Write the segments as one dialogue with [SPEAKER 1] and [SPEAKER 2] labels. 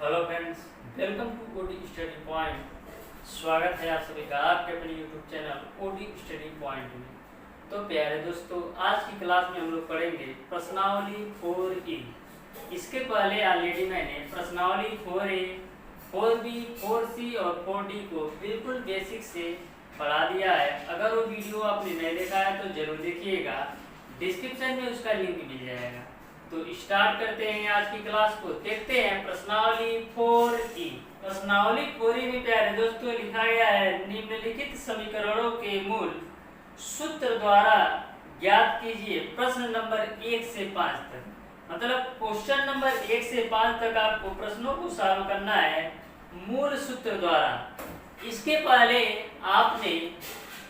[SPEAKER 1] Hello friends, welcome to OD study point. स्वागत है आप सभी का आपके अपने YouTube channel OD study point में। तो प्यारे दोस्तों, आज की क्लास में हम लोग पढ़ेंगे प्रश्नावली 4E। इसके पहले ऑलरेडी मैंने प्रश्नावली 4A, 4B, 4C और 4D को बिल्कुल बेसिक से पढ़ा दिया है। अगर वो वीडियो आपने नहीं देखा है तो जरूर देखिएगा, डिस्क्रिप्शन में उसका लिंक मिल जाएगा। तो स्टार्ट करते हैं आज की क्लास को। देखते हैं प्रश्नावली 4E। प्रश्नावली 4E में प्यारे दोस्तों लिखा गया है, निम्नलिखित समीकरणों के मूल सूत्र द्वारा ज्ञात कीजिए प्रश्न नंबर 1 से 5 तक। मतलब क्वेश्चन नंबर 1 से 5 तक आपको प्रश्नों को सॉल्व करना है मूल सूत्र द्वारा। इसके पहले आपने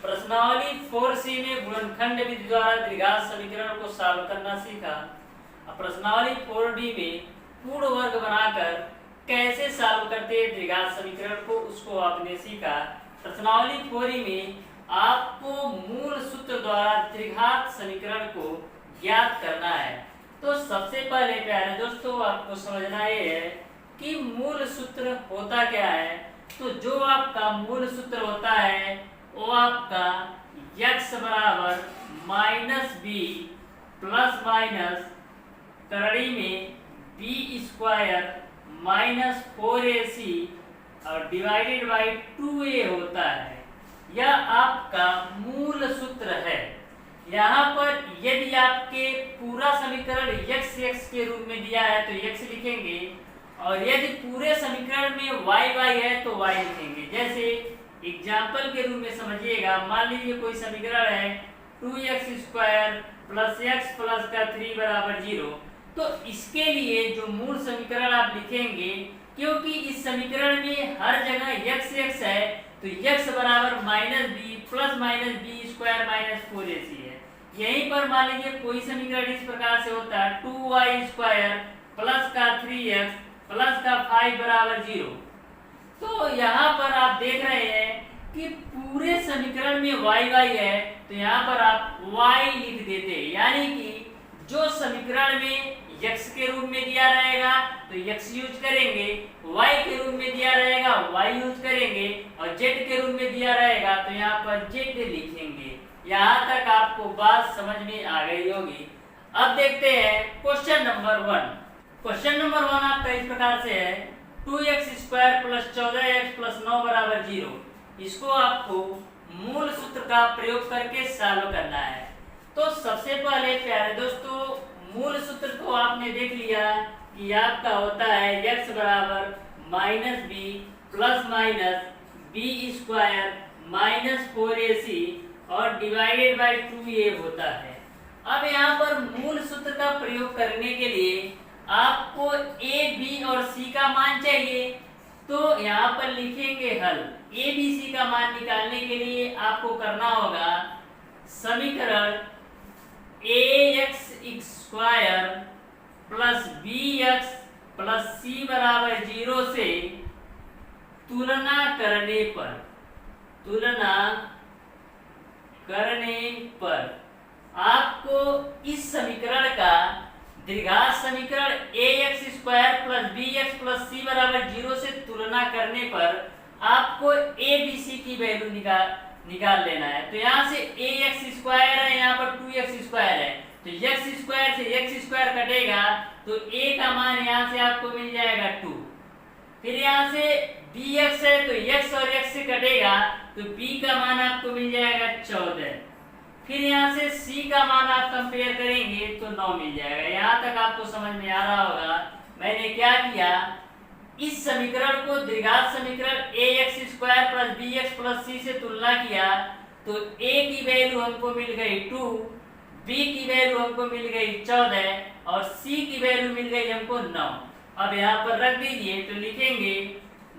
[SPEAKER 1] प्रश्नावली 4C में गुणनखंड विधि द्वारा द्विघात समीकरण को सॉल्व करना सीखा। प्रश्नावली 4D में पूर्ण वर्ग बनाकर कैसे सॉल्व करते हैं द्विघात समीकरण को, उसको आपने सीखा। प्रश्नावली 4E में आपको मूल सूत्र द्वारा द्विघात समीकरण को ज्ञात करना है। तो सबसे पहले प्यारे दोस्तों आपको समझना ये है कि मूल सूत्र होता क्या है। तो जो आपका मूल सूत्र होता है वो आपका x बराबर -b प्लस माइनस करड़ी में b² माइनस 4ac और डिवाइडेड बाई 2a होता है। यह आपका मूल सूत्र है। यहाँ पर यदि आपके पूरा समीकरण x के रूप में दिया है तो x लिखेंगे, और यदि पूरे समीकरण में y है तो y लिखेंगे। जैसे एग्जाम्पल के रूप में समझिएगा, मान लीजिए कोई समीकरण है 2x² प्लस x प्लस का 3 बराबर 0। तो इसके लिए जो मूल समीकरण आप लिखेंगे, क्योंकि इस समीकरण में हर जगह x है तो x बराबर -b plus -b² minus 4ac है। यहीं पर मान लीजिए कोई समीकरण इस प्रकार से होता है 2y² प्लस का 3x प्लस का 5 बराबर 0। तो यहाँ पर आप देख रहे हैं कि पूरे समीकरण में y है तो यहाँ पर आप y लिख देते हैं, यानी कि जो समीकरण में x के रूप में दिया रहेगा तो x यूज करेंगे, y के रूप में दिया रहेगा y यूज करेंगे, और z के रूप में दिया रहेगा तो यहाँ पर z लिखेंगे। यहाँ तक आपको बात समझ में आ गई होगी। अब देखते हैं क्वेश्चन नंबर 1। क्वेश्चन नंबर 1 आपका इस प्रकार से है, 2x² प्लस 14x प्लस 9 बराबर 0। इसको आपको मूल सूत्र का प्रयोग करके सॉल्व करना है। तो सबसे पहले प्यारे दोस्तों मूल सूत्र तो आपने देख लिया कि आपका होता है x बराबर -b plus minus b² minus 4ac और डिवाइडेड बाई 2a होता है। अब यहाँ पर मूल सूत्र का प्रयोग करने के लिए आपको a, b और c का मान चाहिए। तो यहाँ पर लिखेंगे हल। a, b, c का मान निकालने के लिए आपको करना होगा समीकरण ax² plus bx plus c बराबर 0 से तुलना करने पर आपको इस समीकरण का द्विघात समीकरण ax² plus bx plus c बराबर 0 से तुलना करने पर आपको a, b, c की वैल्यू निकाल लेना है। तो यहाँ से ax² है, यहाँ पर 2x² है, तो x² से x² कटेगा तो a का मान यहाँ से आपको मिल जाएगा 2। फिर यहाँ से bx है तो x और x से कटेगा तो b का मान आपको मिल जाएगा 14। फिर यहाँ से c का मान आप कंपेयर करेंगे तो 9 मिल जाएगा। यहाँ तक आपको समझ में आ रहा होगा मैंने क्या किया। इस समीकरण को द्विघात समीकरण ax² plus bx plus c से तुलना किया तो a की वैल्यू हमको मिल गई 2, b की वैल्यू हमको मिल गई 14 और c की वैल्यू मिल गई हमको 9। अब यहाँ पर रख दीजिए तो लिखेंगे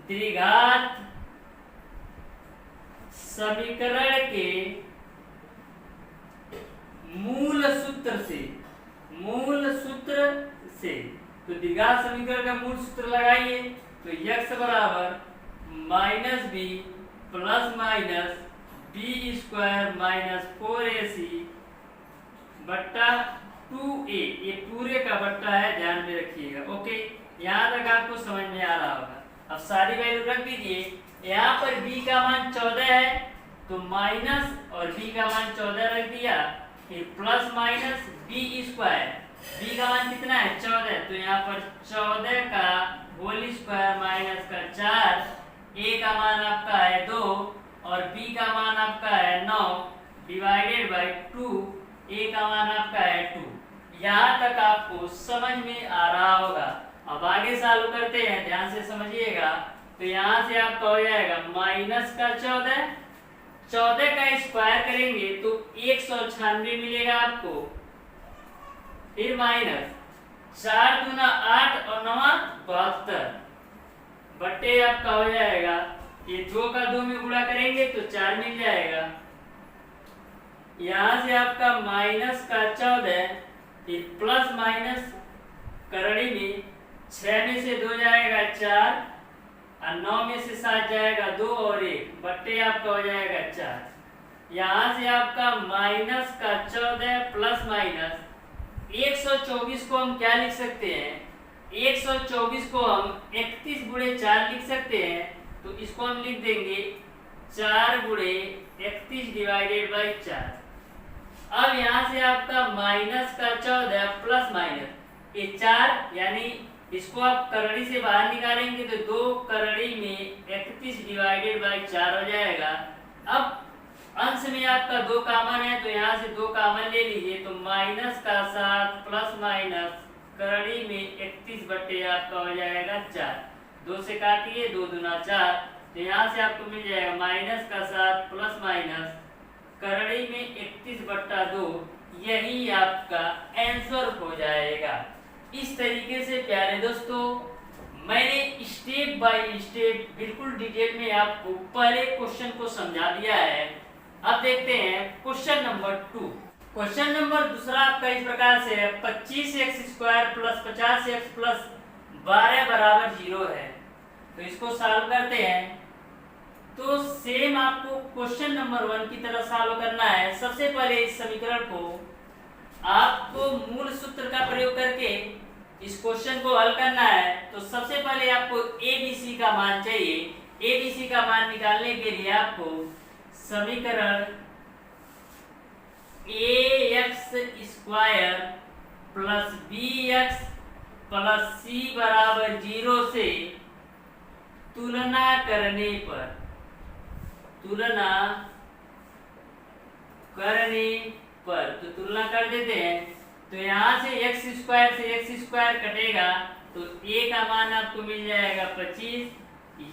[SPEAKER 1] द्विघात समीकरण के मूल सूत्र से तो द्विघात समीकरण का मूल सूत्र लगाइए। तो x बराबर -b plus minus b² minus 4ac बट्टा 2a, ये पूरे का बट्टा है, ध्यान में रखिएगा। ओके, यहाँ तक आपको समझ में आ रहा होगा। अब सारी वैल्यू रख दीजिए। यहाँ पर b का मान 14 है तो माइनस और b का मान 14 रख दिया, फिर plus minus b square. b का मान कितना है 14, तो यहाँ पर 14 का होल स्क्वायर माइनस का 4, a का मान आपका है 2 और b का मान आपका है 9 डिवाइडेड बाय 2, a का मान आपका है 2। यहाँ तक आपको समझ में आ रहा होगा। अब आगे चालू करते हैं, ध्यान से समझिएगा। तो यहाँ से आपका हो जाएगा माइनस का 14, 14 का स्क्वायर करेंगे तो 196 मिलेगा आपको, फिर माइनस 4 दूना 8 और 9 72 बट्टे आपका हो जाएगा, ये 2 का 2 में गुणा करेंगे तो 4 मिल जाएगा। यहाँ से आपका माइनस का 14, फिर प्लस माइनस करड़ी में 6 में से 2 जाएगा 4 और 9 में से 7 जाएगा 2 और 1 बट्टे आपका हो जाएगा 4। यहाँ से आपका माइनस का 14 प्लस माइनस 124 को हम क्या लिख सकते हैं, 124 को हम 31 गुणे 4 लिख सकते हैं। तो इसको हम लिख देंगे 4 गुणे 31 डिवाइडेड बाई 4। अब यहाँ से आपका माइनस का 14 प्लस माइनस ये 4, यानी इसको आप करड़ी से बाहर निकालेंगे तो 2 करड़ी में 31 डिवाइडेड बाई 4 हो जाएगा। अब अंश में आपका 2 कॉमन है तो यहाँ से 2 कॉमन ले लीजिए, तो माइनस का 7 प्लस माइनस करड़ी में 31 बट्टे आपका हो जाएगा 4। 2 से काटिए, 2 दूना 4, तो यहाँ से आपको मिल जाएगा माइनस का 7 प्लस माइनस करड़ी में 31 बट्टा 2, यही आपका आंसर हो जाएगा। इस तरीके से प्यारे दोस्तों मैंने स्टेप बाय स्टेप बिल्कुल डिटेल में आपको पहले क्वेश्चन को समझा दिया है। अब देखते हैं क्वेश्चन नंबर 2। क्वेश्चन नंबर दूसरा आपका इस प्रकार से है, 25x square plus 50x plus 12 बराबर 0 है। तो इसको सॉल्व करते हैं। तो सेम आपको क्वेश्चन नंबर 1 की तरह सॉल्व करना है। सबसे पहले इस समीकरण को आपको मूल सूत्र का प्रयोग करके इस क्वेश्चन को हल करना है। तो सबसे पहले आपको ABC का मान चाहिए। ABC का मान निकालने के लिए आपको समीकरण ax square plus bx plus c बराबर 0 से तुलना करने पर तो तुलना कर देते हैं। तो यहाँ से x स्क्वायर कटेगा तो a का मान आपको मिल जाएगा 25,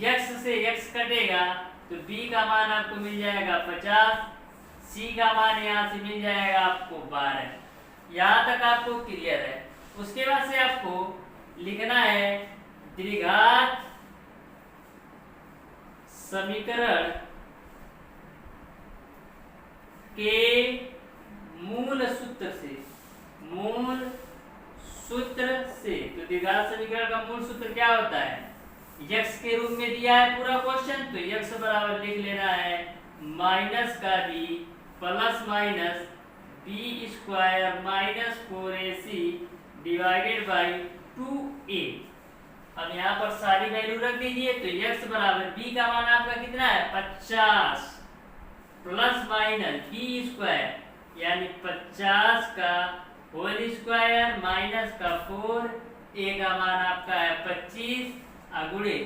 [SPEAKER 1] x से x कटेगा तो b का मान आपको मिल जाएगा 50, c का मान यहाँ से मिल जाएगा आपको 12। यहाँ तक आपको क्लियर है। उसके बाद से आपको लिखना है द्विघात समीकरण के मूल सूत्र से। तो द्विघात समीकरण का मूल सूत्र क्या होता है, x के रूप में दिया है पूरा क्वेश्चन, तो x बराबर लिख लेना है माइनस का b plus minus b square minus 4ac divided by 2a। अब यहाँ पर सारी वैल्यू रख दीजिए। तो x बराबर b का मान आपका कितना है 50 प्लस माइनस b स्क्वायर यानी 50 का होल स्क्वायर माइनस का 4, a का मान आपका है 25 गुणे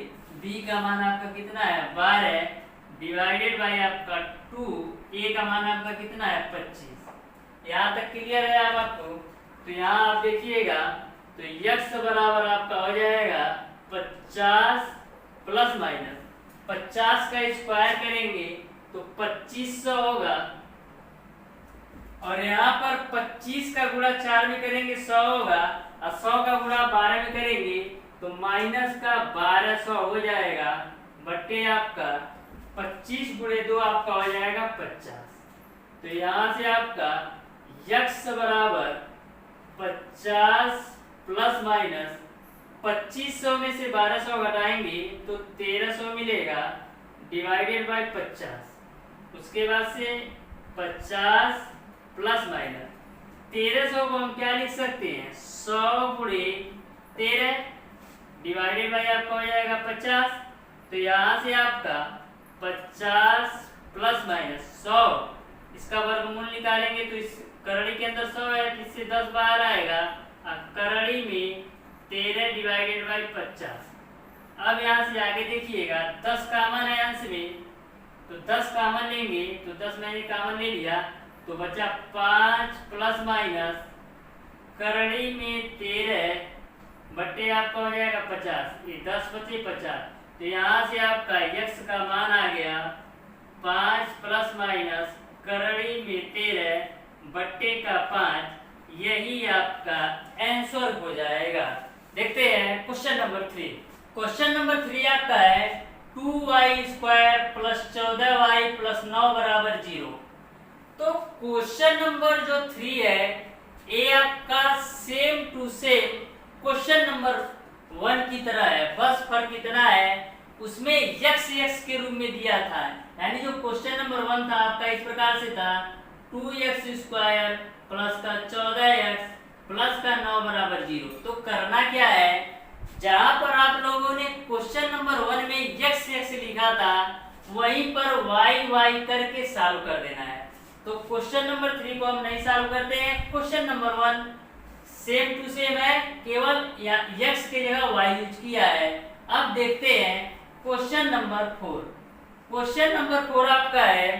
[SPEAKER 1] b का मान आपका कितना है 12 डिवाइडेड बाय आपका 2, a का मान आपका कितना है 25। यहाँ तक क्लियर है अब आपको। तो यहाँ आप देखिएगा तो x बराबर आपका हो जाएगा 50 प्लस माइनस 50 का स्क्वायर करेंगे तो 2500 होगा, और यहाँ पर 25 का गुणा 4 में करेंगे 100 होगा, और 100 का गुणा 12 में करेंगे तो माइनस का 1200 हो जाएगा बट्टे आपका 25 गुणे 2 आपका हो जाएगा 50। तो यहाँ से आपका x बराबर 50 प्लस माइनस 2500 में से 1200 घटाएंगे तो 1300 मिलेगा डिवाइडेड बाय 50। उसके बाद से 50 प्लस माइनस 1300 को हम क्या लिख सकते हैं 100 गुणे 13 डिवाइडेड बाई आपका हो जाएगा 50। तो यहाँ से आपका 50 प्लस माइनस 100, इसका वर्गमूल निकालेंगे तो इस करड़ी के अंदर 100 है, इससे 10 बाहर आएगा और करड़ी में 13 डिवाइडेड बाई 50। अब यहाँ से आगे देखिएगा 10 कॉमन है अंश में, तो 10 कॉमन लेंगे तो 10 मैंने कॉमन ले लिया तो बचा 5 प्लस माइनस करड़ी में 13 बट्टे आपका हो जाएगा 50, ये 10 बचे 50। तो यहाँ से आपका x का मान आ गया 5 प्लस माइनस करड़ी में 13 बट्टे का 5, यही आपका आंसर हो जाएगा। देखते हैं क्वेश्चन नंबर 3। क्वेश्चन नंबर 3 आपका है 2y² प्लस 14y प्लस 9 बराबर 0। तो क्वेश्चन नंबर जो 3 है ये आपका same to same question number 1 की तरह है, बस फर्क इतना है उसमें x के रूप में दिया था, यानी जो क्वेश्चन नंबर 1 था आपका इस प्रकार से था 2x² प्लस का 14x प्लस का 9 बराबर 0। तो करना क्या है, जहां पर आप लोगों ने क्वेश्चन नंबर 1 में x लिखा था वहीं पर y करके सॉल्व कर देना है। तो क्वेश्चन नंबर 3 को हम नहीं सॉल्व करते हैं, question number 1 same to same है, केवल x की जगह y यूज किया है। अब देखते हैं क्वेश्चन नंबर 4। क्वेश्चन नंबर 4 आपका है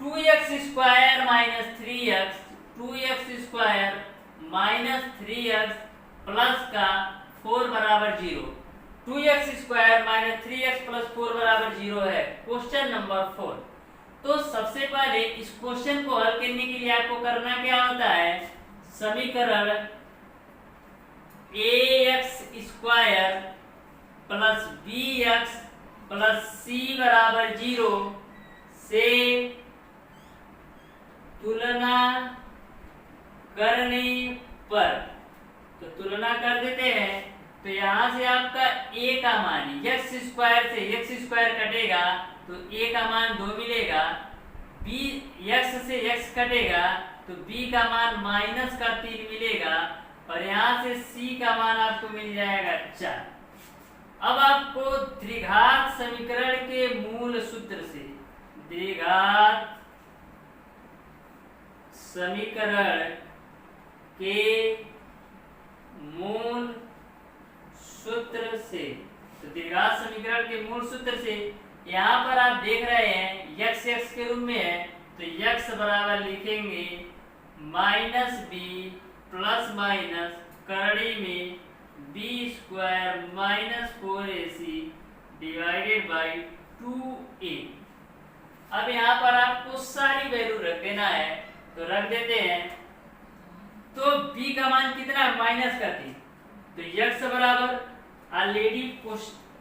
[SPEAKER 1] 2x² minus 3x 2x² minus 3x plus का 4 बराबर 0। 2x² माइनस 3x प्लस 4 बराबर 0 है क्वेश्चन नंबर 4। तो सबसे पहले इस क्वेश्चन को हल करने के लिए आपको करना क्या होता है, समीकरण ax² plus bx plus c बराबर 0 से तुलना करने पर, तो तुलना कर देते हैं तो यहाँ से आपका a का मान x² से x² कटेगा तो a का मान 2 मिलेगा, b x से x कटेगा तो b का मान माइनस का 3 मिलेगा और यहाँ से c का मान आपको मिल जाएगा 4। अब आपको द्विघात समीकरण के मूल सूत्र से, द्विघात समीकरण के मूल सूत्र से, तो द्विघात समीकरण के मूल सूत्र से यहाँ पर आप देख रहे हैं x के रूप में है तो x बराबर लिखेंगे माइनस बी प्लस माइनस करड़ी में b² minus 4ac divided by 2a। अब यहाँ पर आपको सारी वैल्यू रख देना है, तो रख देते हैं। तो b का मान कितना है, माइनस का 3, तो x बराबर ऑलरेडी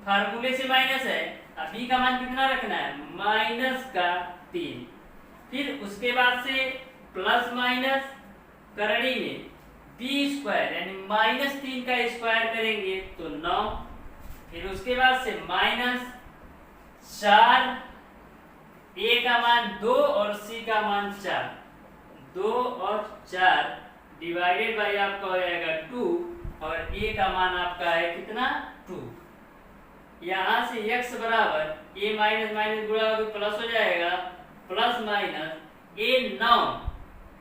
[SPEAKER 1] फार्मूले से माइनस है, अब b का मान कितना रखना है, माइनस का 3। फिर उसके बाद से प्लस माइनस करड़ी में b² यानी माइनस 3 का स्क्वायर करेंगे तो 9। फिर उसके बाद से माइनस 4, a का मान 2 और c का मान 4, 2 और 4 डिवाइडेड बाई आपका हो जाएगा 2 और a का मान आपका है कितना 2। यहाँ से x बराबर a माइनस माइनस गुणा होकर प्लस हो जाएगा, प्लस माइनस a 9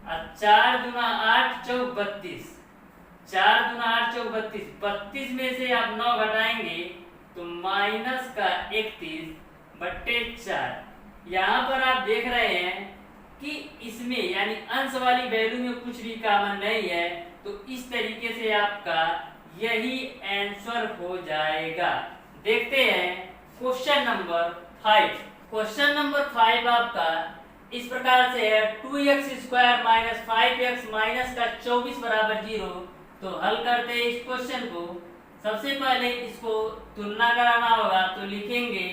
[SPEAKER 1] और 4 दूना 8 चौक 32, 4 दूना 8 चौक 32, 32 में से आप 9 घटाएंगे तो माइनस का 31 बट्टे 4। यहाँ पर आप देख रहे हैं कि इसमें यानी अंश वाली वैल्यू में कुछ भी कॉमन नहीं है, तो इस तरीके से आपका यही आंसर हो जाएगा। देखते हैं क्वेश्चन नंबर 5। क्वेश्चन नंबर 5 आपका इस प्रकार से है 2x² माइनस 5x माइनस का 24 बराबर 0। तो हल करते हैं इस क्वेश्चन को। सबसे पहले इसको तुलना कराना होगा, तो लिखेंगे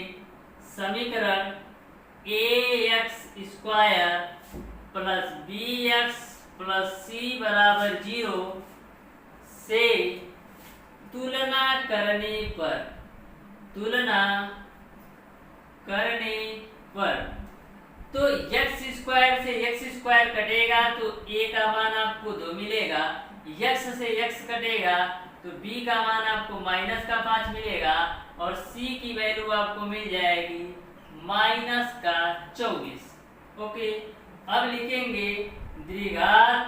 [SPEAKER 1] समीकरण ax² plus bx plus c बराबर 0 से तुलना करने पर, तुलना करने पर तो x² से x² कटेगा तो a का मान आपको 2 मिलेगा, x से x कटेगा तो b का मान आपको -5 मिलेगा और c की वैल्यू आपको मिल जाएगी -24। ओके, अब लिखेंगे द्विघात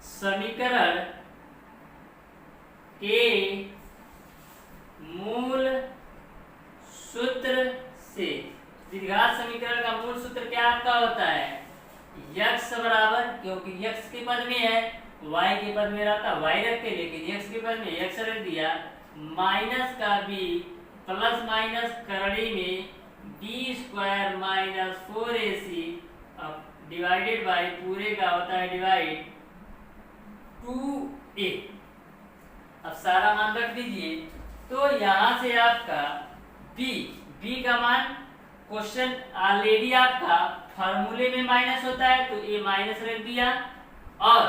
[SPEAKER 1] समीकरण के मूल सूत्र से। द्विघात समीकरण का मूल सूत्र क्या आपका होता है? x बराबर, क्योंकि x के पद में है, y के पद में रहता y रख के, लेकिन x के पद में x रख दिया, माइनस का b प्लस माइनस करड़ी में b² - 4ac डिवाइडेड बाय, पूरे का होता है डिवाइड 2a। अब सारा मान रख दीजिए। तो यहाँ से आपका b का मान, क्वेश्चन ऑलरेडी आपका फार्मूले में माइनस होता है तो ये माइनस रख दिया, और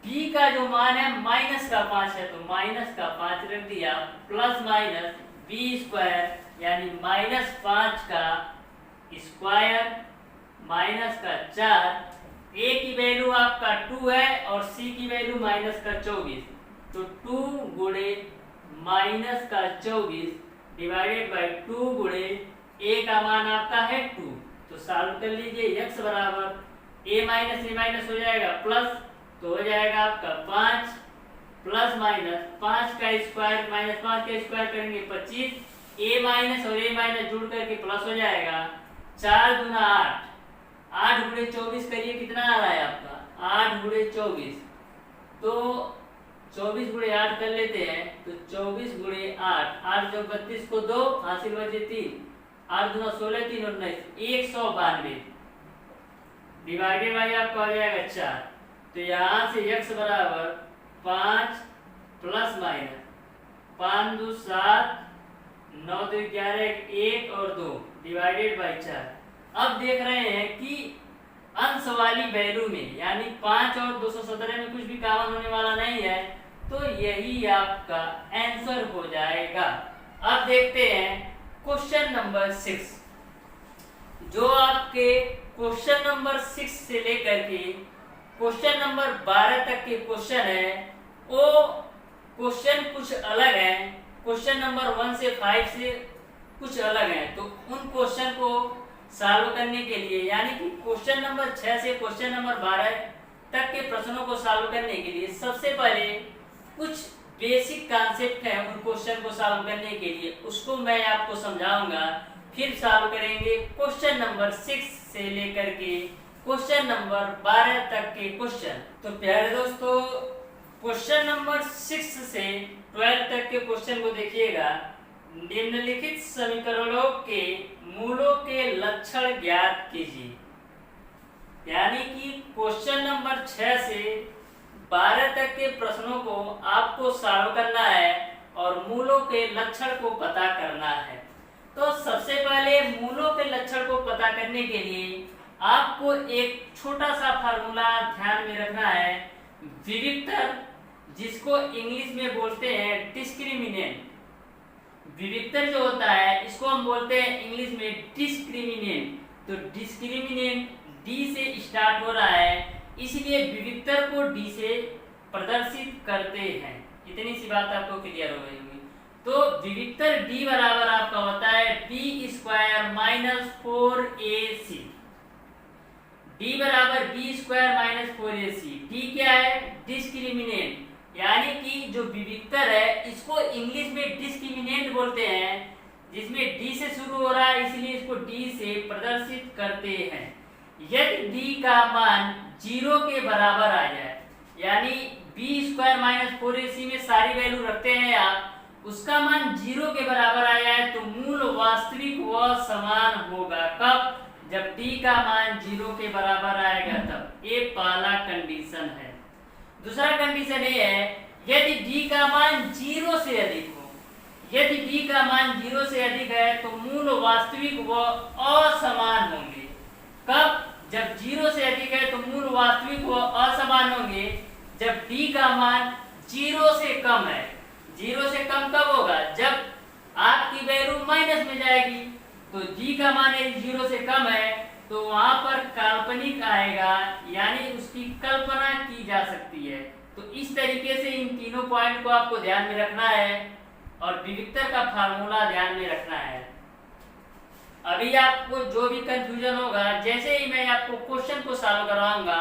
[SPEAKER 1] b का जो मान है -5 है तो -5 रख दिया, प्लस माइनस b² यानी -5 का स्क्वायर -4। a की वैल्यू आपका 2 है और c की वैल्यू -24, तो 2 गुणे -24 डिवाइडेड बाय 2 गुणे a का मान आपका है 2। तो सॉल्व कर लीजिए, x बराबर a - हो जाएगा प्लस, तो हो जाएगा आपका 5 प्लस माइनस 5 का स्क्वायर -5 का स्क्वायर करेंगे 25, a माइनस और a जुड़ करके प्लस हो जाएगा, 4 दूना 8, 8 गुणे 24 करिए, कितना आ रहा है आपका 8 गुणे 24, तो 24 गुणे 8 कर लेते हैं, तो 24 गुणे 8, 8 जो 32 को 2 हासिल बचे 3, 8 दूना 16, 3 और 19, 192 डिवाइडेड बाई आपका हो जाएगा 4। तो यहाँ से x बराबर 5 प्लस माइनस 5 2 7, 9 2 11, 1 और 2 डिवाइडेड बाई 4। अब देख रहे हैं कि अंश वाली वैल्यू में, यानी 5 और 217 में कुछ भी कॉमन होने वाला नहीं है, तो यही आपका आंसर हो जाएगा। अब देखते हैं क्वेश्चन नंबर 6। जो आपके क्वेश्चन नंबर 6 से लेकर के क्वेश्चन नंबर 12 तक के क्वेश्चन है, वो क्वेश्चन कुछ अलग है। क्वेश्चन नंबर 1 से 5 से कुछ अलग है, तो उन क्वेश्चन को सॉल्व करने के लिए, यानी कि क्वेश्चन नंबर 6 से क्वेश्चन नंबर 12 तक के प्रश्नों को सॉल्व करने के लिए सबसे पहले कुछ बेसिक कॉन्सेप्ट है, उन क्वेश्चन को सॉल्व करने के लिए उसको मैं आपको समझाऊंगा, फिर सॉल्व करेंगे क्वेश्चन नंबर 6 से लेकर के क्वेश्चन नंबर 12 तक के क्वेश्चन। तो प्यारे दोस्तों, क्वेश्चन नंबर 6 से 12 तक के क्वेश्चन को देखिएगा। निम्नलिखित समीकरणों के मूलों के लक्षण ज्ञात कीजिए। यानी कि क्वेश्चन नंबर 6 से 12 तक के प्रश्नों को आपको सॉल्व करना है और मूलों के लक्षण को पता करना है। तो सबसे पहले मूलों के लक्षण को पता करने के लिए आपको एक छोटा सा फार्मूला ध्यान में रखना है, विविक्तर, जिसको इंग्लिश में बोलते हैं डिस्क्रिमिनेंट। विविक्तर जो होता है इसको हम बोलते हैं इंग्लिश में डिस्क्रिमिनेंट। तो डिस्क्रिमिनेंट डी से स्टार्ट हो रहा है, इसलिए विविक्तर को डी से प्रदर्शित करते हैं। इतनी सी बात आपको क्लियर हो गई होगी। तो विविक्तर डी बराबर आपका होता है b² - 4ac। डी बराबर b² - 4ac। डी क्या है? डिस्क्रिमिनेंट, यानी कि जो विविक्तर है इसको इंग्लिश में डिस्क्रिमिनेंट बोलते हैं, जिसमें डी से शुरू हो रहा है, इसलिए इसको डी से प्रदर्शित करते हैं। यदि डी का मान 0 के बराबर आ जाए, यानी b² - 4ac में सारी वैल्यू रखते हैं आप, उसका मान 0 के बराबर आ जाए तो मूल वास्तविक व समान होगा। कब? जब d का मान 0 के बराबर आएगा तब। ये पहला कंडीशन है। दूसरा कंडीशन ये है, यदि d का मान 0 से अधिक हो, यदि d का मान 0 से अधिक है तो मूल वास्तविक व असमान होंगे। कब? जब 0 से अधिक है तो मूल वास्तविक व असमान होंगे जब d का मान 0 से कम है। 0 से कम कब होगा? जब आपकी वैल्यू माइनस में जाएगी। तो d का मान यदि 0 से कम है तो वहां पर काल्पनिक आएगा, यानी उसकी कल्पना की जा सकती है। तो इस तरीके से इन तीनों पॉइंट को आपको ध्यान में रखना है और विविक्तर का फार्मूला ध्यान में रखना है। अभी आपको जो भी कंफ्यूजन होगा, जैसे ही मैं आपको क्वेश्चन को सॉल्व करवाऊंगा,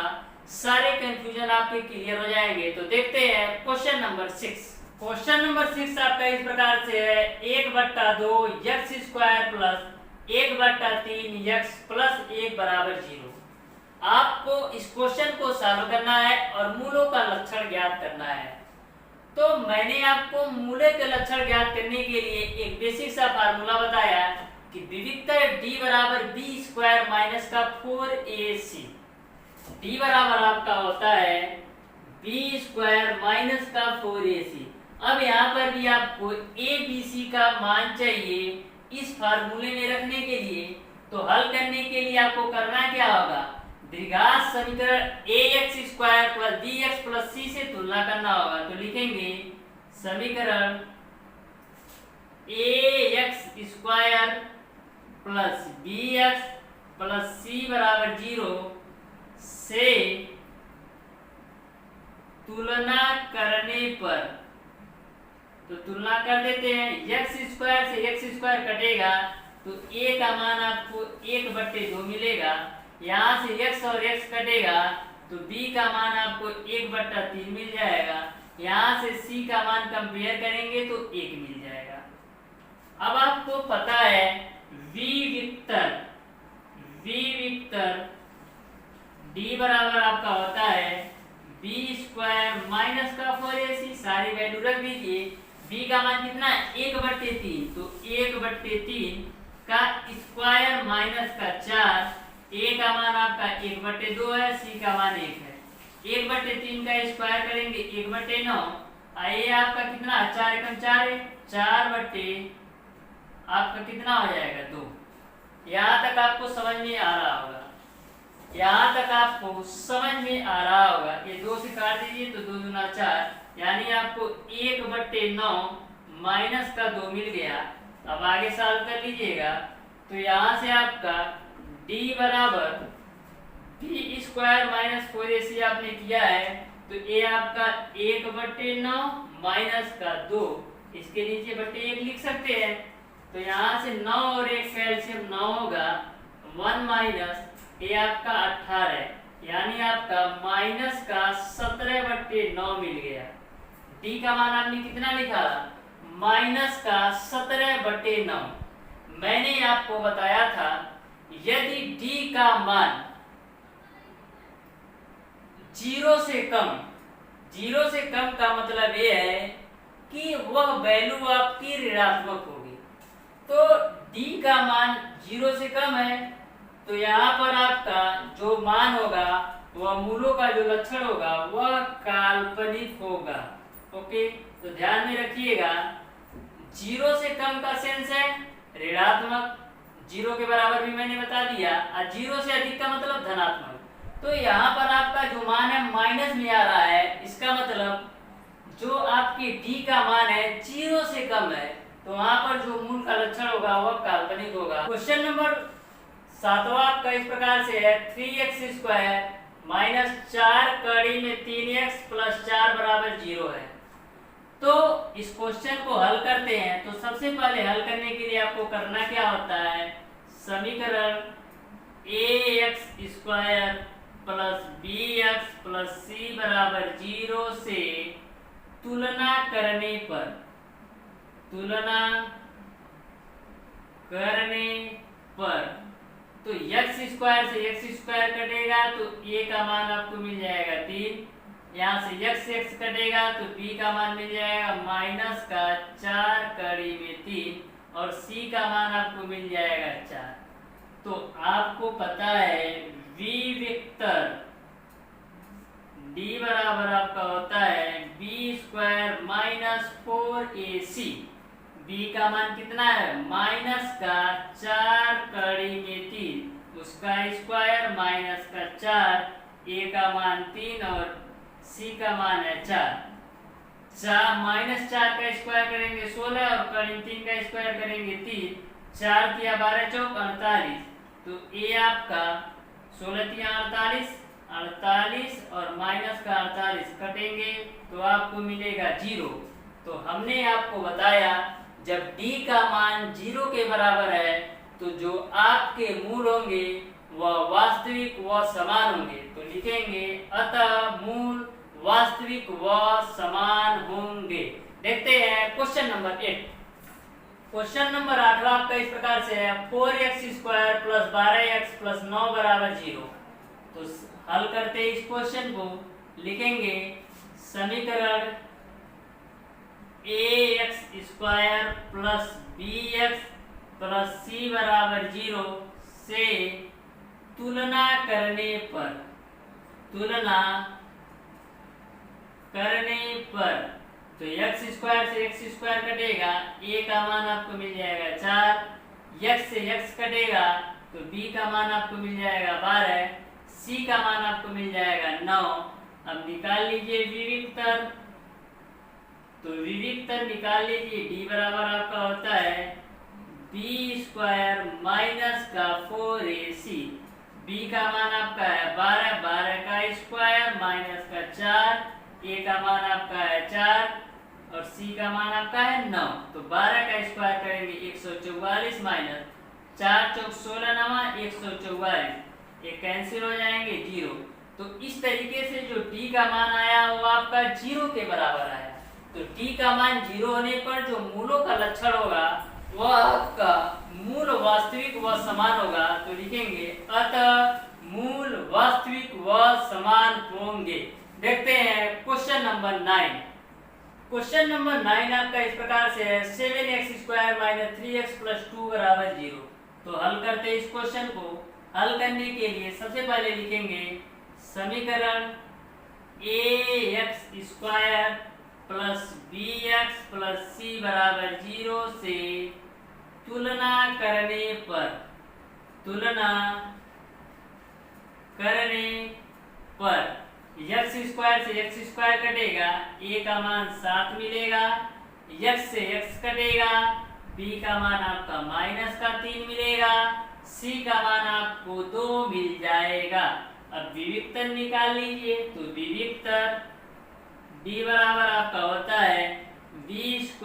[SPEAKER 1] सारे कंफ्यूजन आपके क्लियर हो जाएंगे। तो देखते हैं क्वेश्चन नंबर 6। क्वेश्चन नंबर 6 आपका इस प्रकार से है, 1/2 x square plus 1/3 x plus 1 बराबर 0। आपको इस क्वेश्चन को सॉल्व करना है और मूलों का लक्षण ज्ञात करना है। तो मैंने आपको मूले के लक्षण ज्ञात करने के लिए एक बेसिक सा फार्मूला बताया कि विविक्तर d बराबर b स्क्वायर माइनस का 4ac। d बराबर आपका होता है b स्क्वायर माइनस का 4ac। अब यहाँ पर भी आपको a b c का मान चाहिए इस फार्मूले में रखने के लिए। तो हल करने के लिए आपको करना क्या होगा, द्विघात समीकरण ax square plus bx plus c से तुलना करना होगा। तो लिखेंगे समीकरण ax square plus bx plus c बराबर 0 से तुलना करने पर, तो तुलना कर देते हैं, x स्क्वायर से x स्क्वायर कटेगा तो a का मान आपको 1/2 मिलेगा। यहाँ से x और x कटेगा तो b का मान आपको 1/3 मिल जाएगा। यहाँ से c का मान कंपेयर करेंगे तो 1 मिल जाएगा। अब आपको पता है विविक्तर d बराबर आपका होता है b स्क्वायर माइनस का 4ac। सारी वैल्यू रख दीजिए। b का मान कितना है, 1/3। तो 1/3 का स्क्वायर माइनस का 4, a का मान आपका 1/2 है, c का मान 1 है। 1/3 का स्क्वायर करेंगे 1/9। ये आपका कितना, 4 एकम 4 है, 4 आपका कितना हो जाएगा 2। यहाँ तक आपको समझ में आ रहा होगा, यहाँ तक आपको समझ में आ रहा होगा। ये 2 से काट दीजिए तो 2 दूना 4, यानी आपको 1/9 माइनस का 2 मिल गया। अब आगे सॉल्व कर लीजिएगा। तो यहाँ से आपका d बराबर b स्क्वायर माइनस 4ac आपने किया है, तो ये आपका 1/9 माइनस का 2, इसके नीचे बटे 1 लिख सकते हैं। तो यहाँ से 9 और 1 का एलसीएम 9 होगा, 1 माइनस ये आपका 18 है, यानी आपका माइनस का 17/9 मिल गया। d का मान आपने कितना लिखा, माइनस का 17/9। मैंने आपको बताया था यदि d का मान 0 से कम का मतलब ये है कि वह वैल्यू आपकी ऋणात्मक होगी। तो d का मान 0 से कम है, तो यहाँ पर आपका जो मान होगा वह मूलों का जो लक्षण होगा वह काल्पनिक होगा। ओके, तो ध्यान में रखिएगा, 0 से कम का सेंस है ऋणात्मक, 0 के बराबर भी मैंने बता दिया, और 0 से अधिक का मतलब धनात्मक। तो यहाँ पर आपका जो मान है माइनस में आ रहा है, इसका मतलब जो आपके d का मान है 0 से कम है, तो वहां पर जो मूल का लक्षण होगा वह काल्पनिक होगा। क्वेश्चन नंबर 7वां आपका इस प्रकार से है, 3x स्क्वायर माइनस 4 कड़ी में 3x प्लस 4 बराबर 0 है। तो इस क्वेश्चन को हल करते हैं। तो सबसे पहले हल करने के लिए आपको करना क्या होता है, समीकरण ax square plus bx plus c बराबर 0 से तुलना करने पर तो x स्क्वायर से x स्क्वायर कटेगा तो a का मान आपको मिल जाएगा 3, यहाँ से x कटेगा तो b का मान मिल जाएगा माइनस का 4 कड़ी में 3 और c का मान आपको मिल जाएगा 4। तो आपको पता है विविक्तर d बराबर आपका होता है b square minus 4ac। b का मान कितना है, माइनस का 4 कड़ी में 3, उसका स्क्वायर माइनस का 4, a का मान 3 और c का मान है 4। माइनस 4 का स्क्वायर करेंगे 16 और कड़ी 3 का स्क्वायर करेंगे 3, 4 किया 12 चौक 48, तो ए आपका 16×3 48 और माइनस का 48 कटेंगे तो आपको मिलेगा 0। तो हमने आपको बताया जब d का मान 0 के बराबर है तो जो आपके मूल होंगे वह वास्तविक व समान होंगे। तो लिखेंगे अतः मूल वास्तविक व समान होंगे। देखते हैं क्वेश्चन नंबर 8। क्वेश्चन नंबर 8 आपका इस प्रकार से है 4x² + 12x + 9 = 0। तो हल करते इस क्वेश्चन को लिखेंगे समीकरण ax² + bx + c = 0 से तुलना करने पर तो x² से x² कटेगा, a का मान आपको मिल जाएगा 4, x से x कटेगा तो b का मान आपको मिल जाएगा 12, c का मान आपको मिल जाएगा 9। अब निकाल लीजिए विविक्तर। तो विविक्तर निकाल लीजिए, d बराबर आपका होता है b² - का 4ac। b का मान आपका है 12, 12 का स्क्वायर माइनस का 4, a का मान आपका है 4 और c का मान आपका है 9। तो 12 का स्क्वायर करेंगे 144 माइनस 4 चौक 16 नवा 144, ये कैंसिल हो जाएंगे 0। तो इस तरीके से जो d का मान आया वो आपका 0 के बराबर आया। तो d का मान 0 होने पर जो मूलों का लक्षण होगा वह आपका मूल वास्तविक व समान होगा। तो लिखेंगे अतः मूल वास्तविक व समान होंगे। देखते हैं क्वेश्चन नंबर 9। क्वेश्चन नंबर 9 आपका इस प्रकार से है 7x² - 3x + 2 = 0। तो हल करते इस क्वेश्चन को। हल करने के लिए सबसे पहले लिखेंगे समीकरण ax² + bx + c = 0 से तुलना करने पर x² से x² कटेगा, a का मान 7 मिलेगा, x से x कटेगा, b का मान आपका -3 मिलेगा, c का मान आपको 2 मिल जाएगा। अब विविक्तर निकाल लीजिए। तो विविक्तर d बराबर आपका होता है b² -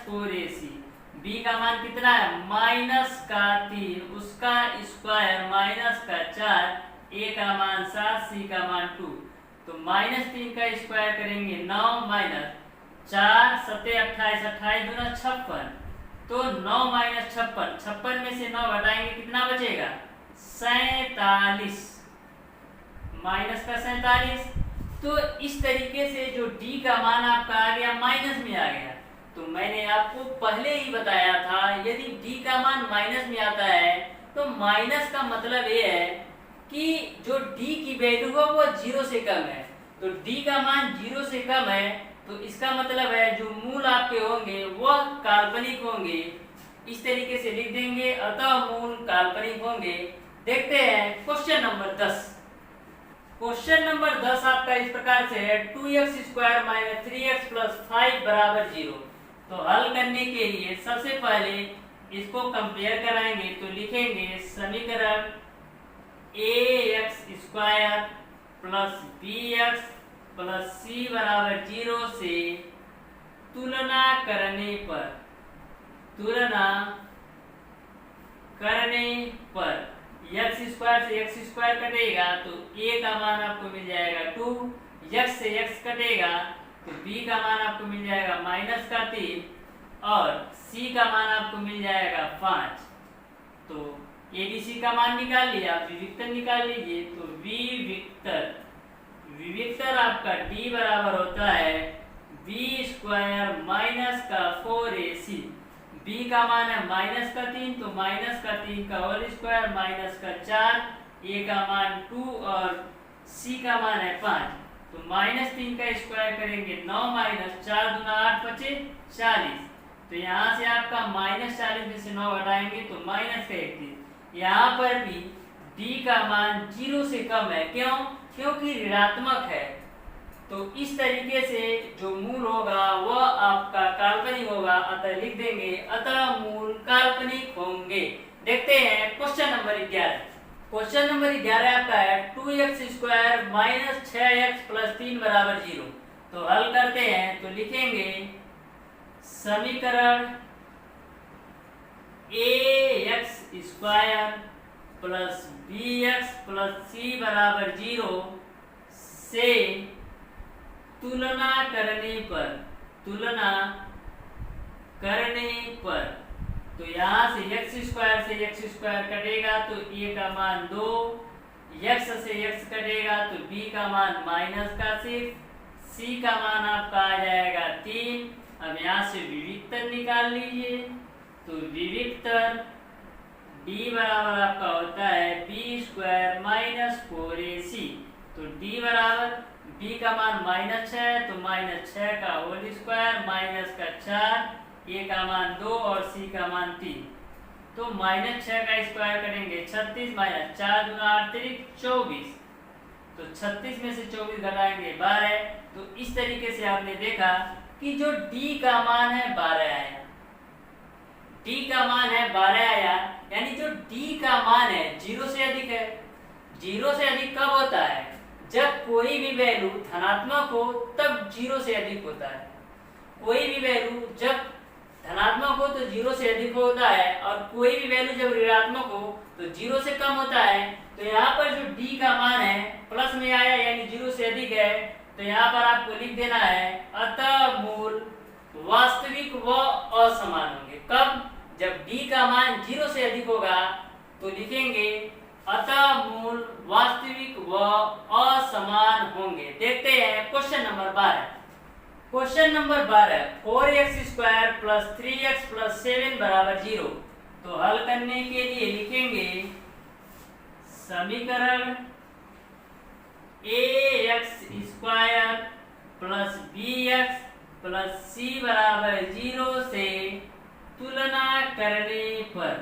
[SPEAKER 1] 4ac। b का मान कितना है -3, उसका स्क्वायर -4, a का मान 7, c का मान 2। तो -3 का स्क्वायर करेंगे 9 - 4 7 28, 28 दूना 56। तो 9 - 56, 56 में से 9 घटाएंगे कितना बचेगा 47, -47। तो इस तरीके से जो d का मान आपका आ गया माइनस में आ गया। तो मैंने आपको पहले ही बताया था यदि d का मान माइनस में आता है तो माइनस का मतलब ये है कि जो d की वैल्यू है वो 0 से कम है। तो d का मान 0 से कम है तो इसका मतलब है जो मूल आपके होंगे वह काल्पनिक होंगे। इस तरीके से लिख देंगे अतः मूल काल्पनिक होंगे। देखते हैं क्वेश्चन नंबर 10। क्वेश्चन नंबर 10 आपका इस प्रकार से है 2x² - 3x + 5 = 0। तो हल करने के लिए सबसे पहले इसको कंपेयर कराएंगे। तो लिखेंगे समीकरण ax² + bx + c = 0 से तुलना करने पर x² से x² कटेगा तो a का मान आपको मिल जाएगा 2, x से x कटेगा तो b का मान आपको मिल जाएगा -3 और c का मान आपको मिल जाएगा 5। तो abc का मान निकाल लिया, विविक्तर निकाल लीजिए। तो विविक्तर आपका d बराबर होता है b² - 4ac। b का मान है -3 तो -3 का होल स्क्वायर -4, a का मान 2 और c का मान है 5। तो -3 का स्क्वायर करेंगे 9 - 4 दूना 8 बचे 40। तो यहाँ से आपका -40 में से 9 घटाएंगे तो -31। यहाँ पर भी d का मान 0 से कम है। क्यों? क्योंकि ऋणात्मक है। तो इस तरीके से जो मूल होगा वह आपका काल्पनिक होगा, अतः लिख देंगे अतः मूल काल्पनिक होंगे। देखते हैं क्वेश्चन नंबर 11। क्वेश्चन नंबर 11 आपका है 2x² माइनस 6x प्लस 3 बराबर 0। तो हल करते हैं, तो लिखेंगे समीकरण ax² plus bx plus c बराबर 0 से तुलना करने पर तो यहाँ से x² कटेगा तो a का मान 2, x से x कटेगा तो b का मान माइनस का सिर्फ, c का मान आपका आ जाएगा 3। अब यहाँ से विविक्तर निकाल लीजिए, तो विविक्तर d बराबर आपका होता है b² माइनस 4ac। तो d बराबर b का मान -6 तो -6 का होल स्क्वायर माइनस का 4, a का मान 2 और c का मान 3। तो -6 का स्क्वायर करेंगे 36 माइनस 4 दूना 8 24। तो 36 में से 24 घटाएंगे 12। तो इस तरीके से आपने देखा कि जो d का मान है 12 आया, d का मान है 12 आया, यानी जो d का मान है 0 से अधिक है। 0 से अधिक कब होता है? जब कोई भी वैल्यू धनात्मक हो तब 0 से अधिक होता है। कोई भी वैल्यू जब धनात्मक हो तो 0 से अधिक होता है, और कोई भी वैल्यू जब ऋणात्मक हो तो 0 से कम होता है। तो यहाँ पर जो d का मान है प्लस में आया यानी 0 से अधिक है, तो यहाँ पर आपको लिख देना है अतः मूल वास्तविक व असमान होंगे। कब? जब d का मान 0 से अधिक होगा तो लिखेंगे अतः मूल वास्तविक व असमान होंगे। देखते हैं question number 12। Question number 12 4x² plus 3x plus 7 बराबर 0। तो हल करने के लिए लिखेंगे समीकरण ax² plus bx plus c बराबर 0 से तुलना करने पर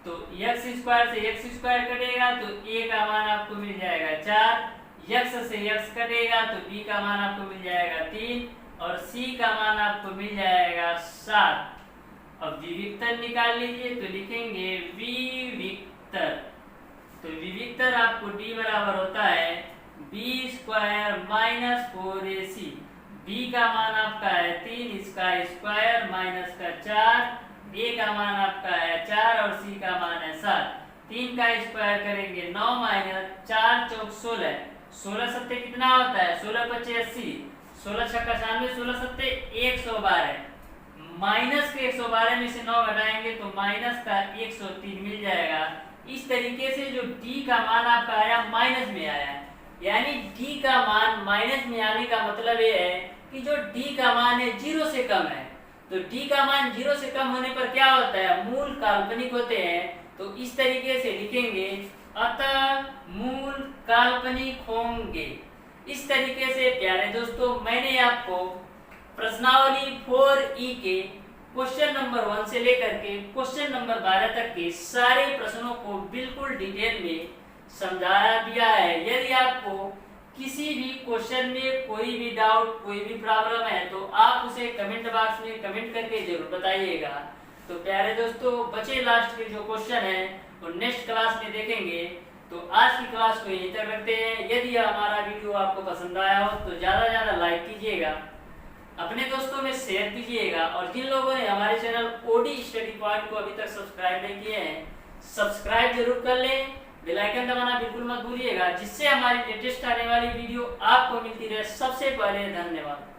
[SPEAKER 1] तो x² से x² कटेगा तो a का मान आपको मिल जाएगा 4, x से x कटेगा तो b का मान आपको मिल जाएगा 3 और c का मान आपको मिल जाएगा 7। अब विविक्तर निकाल लीजिए, तो लिखेंगे विविक्तर। तो विविक्तर आपको d बराबर होता है b² माइनस 4ac। b का मान आपका है 3, इसका स्क्वायर माइनस का 4, a का मान आपका है 4 और c का मान है 7। 3 का स्क्वायर करेंगे 9 माइनस 4 चौक 16। 16 सत्ते कितना होता है? 16 पच्चीस 80, 16 छक्का 96, 16 सत्ते 112। माइनस के 112 में से 9 घटाएंगे तो माइनस का 103 मिल जाएगा। इस तरीके से जो d का मान आपका आया माइनस में आया, यानी d का मान माइनस में आने का मतलब ये है कि जो d का मान है 0 से कम है। तो d का मान 0 से कम होने पर क्या होता है? मूल काल्पनिक होते हैं। तो इस तरीके से लिखेंगे अतः मूल काल्पनिक होंगे। इस तरीके से प्यारे दोस्तों मैंने आपको प्रश्नावली 4E के क्वेश्चन नंबर 1 से लेकर के क्वेश्चन नंबर 12 तक के सारे प्रश्नों को बिल्कुल डिटेल में समझाया दिया है। यदि आपको किसी भी क्वेश्चन में कोई भी डाउट, कोई भी प्रॉब्लम है तो आप उसे कमेंट बॉक्स में कमेंट करके जरूर बताइएगा। तो प्यारे दोस्तों बचे लास्ट के जो क्वेश्चन है वो नेक्स्ट क्लास में देखेंगे। तो आज की क्लास को यहीं तक रखते हैं। यदि हमारा वीडियो आपको पसंद आया हो तो ज़्यादा से ज़्यादा लाइक कीजिएगा, अपने दोस्तों में शेयर कीजिएगा, और जिन लोगों ने हमारे चैनल ओडी स्टडी पॉइंट को अभी तक सब्सक्राइब नहीं किए हैं सब्सक्राइब जरूर कर लें। बेल आइकन दबाना बिल्कुल मत भूलिएगा, जिससे हमारी लेटेस्ट आने वाली वीडियो आपको मिलती रहे सबसे पहले। धन्यवाद।